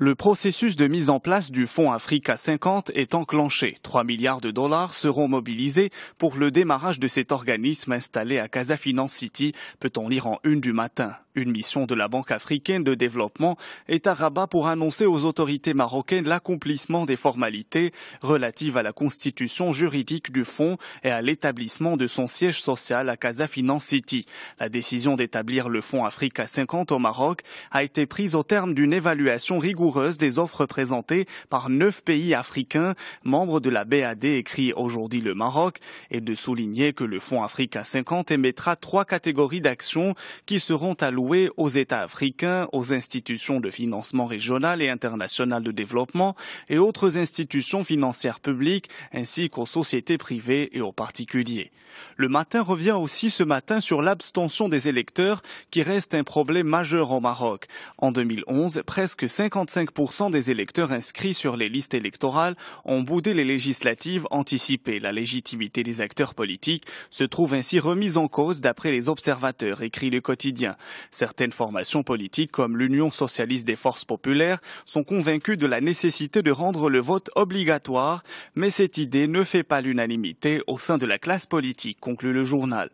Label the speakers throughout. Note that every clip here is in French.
Speaker 1: Le processus de mise en place du Fonds Africa 50 est enclenché. 3 milliards de dollars seront mobilisés pour le démarrage de cet organisme installé à Casa Finance City, peut-on lire en une du matin. Une mission de la Banque africaine de développement est à Rabat pour annoncer aux autorités marocaines l'accomplissement des formalités relatives à la constitution juridique du fonds et à l'établissement de son siège social à Casa Finance City. La décision d'établir le Fonds Africa 50 au Maroc a été prise au terme d'une évaluation rigoureuse des offres présentées par 9 pays africains, membres de la BAD, écrit aujourd'hui le Maroc, et de souligner que le Fonds Africa 50 émettra 3 catégories d'actions qui seront allouées aux États africains, aux institutions de financement régional et international de développement et autres institutions financières publiques, ainsi qu'aux sociétés privées et aux particuliers. Le Matin revient aussi ce matin sur l'abstention des électeurs qui reste un problème majeur au Maroc. En 2011, presque 55% des électeurs inscrits sur les listes électorales ont boudé les législatives anticipées. La légitimité des acteurs politiques se trouve ainsi remise en cause d'après les observateurs, écrit le quotidien. Certaines formations politiques comme l'Union socialiste des forces populaires sont convaincues de la nécessité de rendre le vote obligatoire, mais cette idée ne fait pas l'unanimité au sein de la classe politique, conclut le journal.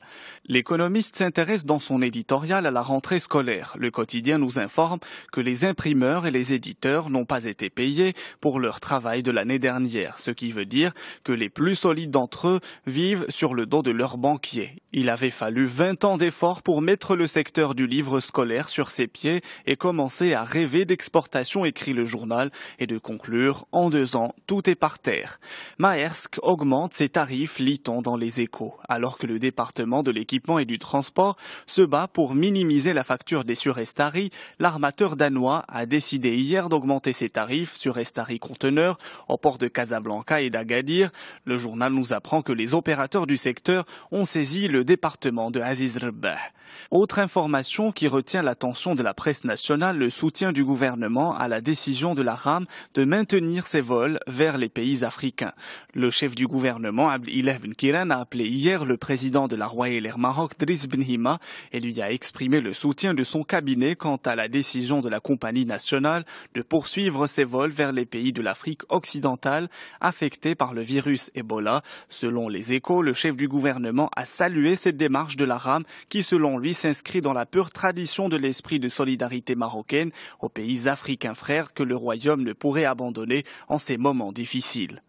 Speaker 1: L'économiste s'intéresse dans son éditorial à la rentrée scolaire. Le quotidien nous informe que les imprimeurs et les éditeurs n'ont pas été payés pour leur travail de l'année dernière, ce qui veut dire que les plus solides d'entre eux vivent sur le dos de leurs banquiers. Il avait fallu 20 ans d'efforts pour mettre le secteur du livre scolaire sur ses pieds et commencer à rêver d'exportation, écrit le journal, et de conclure, en 2 ans, tout est par terre. Maersk augmente ses tarifs, lit-on dans les Échos, alors que le département de l'équipement et du transport se bat pour minimiser la facture des Surestari. L'armateur danois a décidé hier d'augmenter ses tarifs sur Estari conteneurs au port de Casablanca et d'Agadir. Le journal nous apprend que les opérateurs du secteur ont saisi le département de Aziz Rebah. Autre information qui retient l'attention de la presse nationale, le soutien du gouvernement à la décision de la RAM de maintenir ses vols vers les pays africains. Le chef du gouvernement, Abdelillah Ben Kiran, a appelé hier le président de la Royal Air Maroc, Driss Ben Hima, et lui a exprimé le soutien de son cabinet quant à la décision de la compagnie nationale de poursuivre ses vols vers les pays de l'Afrique occidentale affectés par le virus Ebola. Selon les Échos, le chef du gouvernement a salué cette démarche de la RAM qui, selon lui, s'inscrit dans la pure tradition de l'esprit de solidarité marocaine aux pays africains frères que le Royaume ne pourrait abandonner en ces moments difficiles.